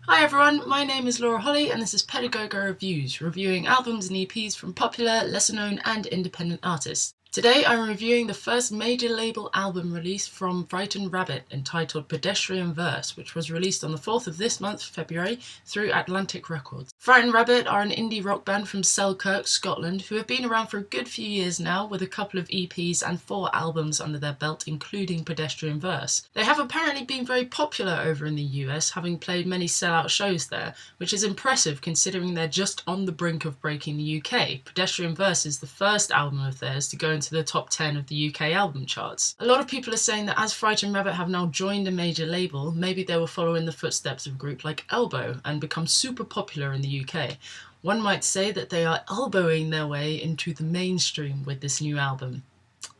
Hi everyone, my name is Laura Holly and this is Pedagogo Reviews, reviewing albums and EPs from popular, lesser known and independent artists. Today I'm reviewing the first major label album release from Frightened Rabbit entitled Pedestrian, which was released on the 4th of this month, February, through Atlantic Records. Frightened Rabbit are an indie rock band from Selkirk, Scotland, who have been around for a good few years now with a couple of EPs and 4 albums under their belt, including Pedestrian. They have apparently been very popular over in the US, having played many sellout shows there, which is impressive considering they're just on the brink of breaking the UK. Pedestrian is the first album of theirs to go into the top 10 of the UK album charts. A lot of people are saying that as Frightened Rabbit have now joined a major label, maybe they will follow in the footsteps of a group like Elbow and become super popular in the UK. One might say that they are elbowing their way into the mainstream with this new album.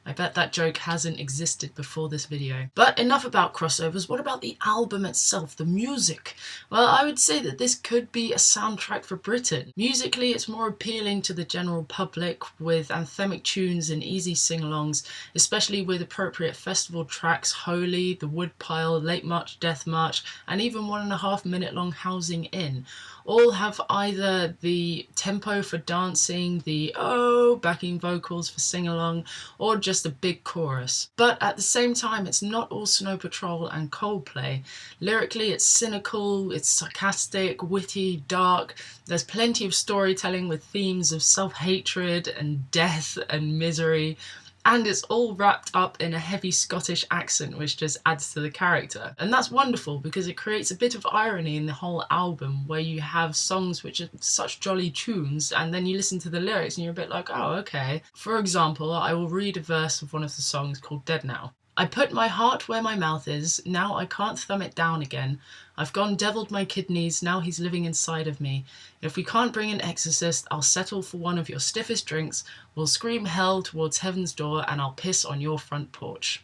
I bet that joke hasn't existed before this video. But enough about crossovers, what about the album itself, the music? Well, I would say that this could be a soundtrack for Britain. Musically, it's more appealing to the general public with anthemic tunes and easy sing-alongs, especially with appropriate festival tracks, Holy, The Woodpile, Late March, Death March, and even 1.5 minute long Housing In. All have either the tempo for dancing, the oh backing vocals for sing-along, or just a big chorus. But at the same time, it's not all Snow Patrol and Coldplay. Lyrically, it's cynical, it's sarcastic, witty, dark. There's plenty of storytelling with themes of self-hatred and death and misery. And it's all wrapped up in a heavy Scottish accent, which just adds to the character. And that's wonderful because it creates a bit of irony in the whole album, where you have songs which are such jolly tunes, and then you listen to the lyrics and you're a bit like, oh, okay. For example, I will read a verse of one of the songs called Dead Now. I put my heart where my mouth is, now I can't thumb it down again. I've gone deviled my kidneys, now he's living inside of me. If we can't bring an exorcist, I'll settle for one of your stiffest drinks, we'll scream hell towards heaven's door, and I'll piss on your front porch.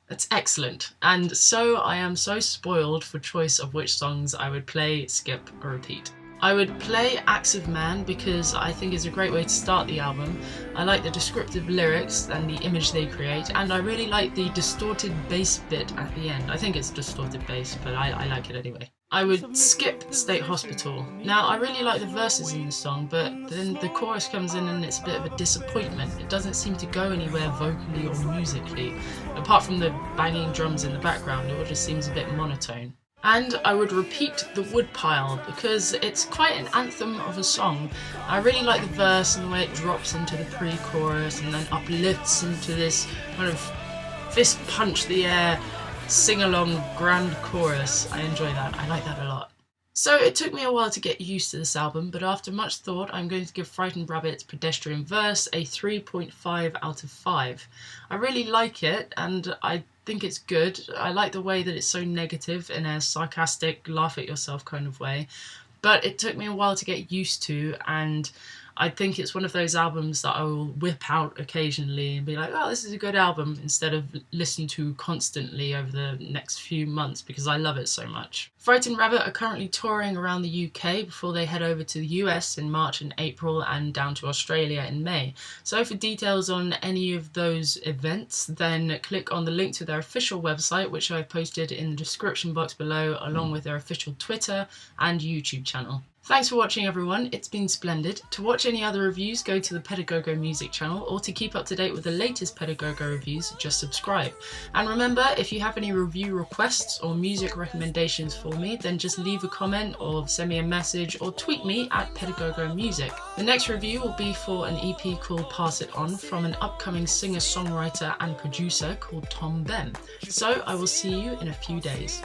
That's excellent, and so I am so spoiled for choice of which songs I would play, skip, or repeat. I would play Acts of Man because I think it's a great way to start the album. I like the descriptive lyrics and the image they create, and I really like the distorted bass bit at the end. I think it's distorted bass, but I like it anyway. I would skip State Hospital. Now, I really like the verses in the song, but then the chorus comes in and it's a bit of a disappointment. It doesn't seem to go anywhere vocally or musically. Apart from the banging drums in the background, it all just seems a bit monotone. And I would repeat The Woodpile because it's quite an anthem of a song. I really like the verse and the way it drops into the pre-chorus and then uplifts into this kind of fist punch the air, sing-along grand chorus. I enjoy that. I like that a lot. So it took me a while to get used to this album, but after much thought I'm going to give Frightened Rabbit's Pedestrian Verse a 3.5 out of 5. I really like it and I think it's good. I like the way that it's so negative in a sarcastic, laugh at yourself kind of way, but it took me a while to get used to, and I think it's one of those albums that I will whip out occasionally and be like, oh, this is a good album, instead of listening to constantly over the next few months because I love it so much. Frightened Rabbit are currently touring around the UK before they head over to the US in March and April and down to Australia in May. So for details on any of those events, then click on the link to their official website, which I've posted in the description box below, along with their official Twitter and YouTube channel. Thanks for watching everyone, it's been splendid. To watch any other reviews, go to the Pedagogo Music channel, or to keep up to date with the latest Pedagogo reviews, just subscribe. And remember, if you have any review requests or music recommendations for me, then just leave a comment or send me a message or tweet me at Pedagogo Music. The next review will be for an EP called Pass It On from an upcoming singer-songwriter and producer called Tom Bem. So I will see you in a few days.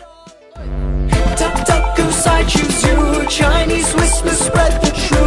Duck, duck, goose, I choose you. Chinese whisper, spread the truth.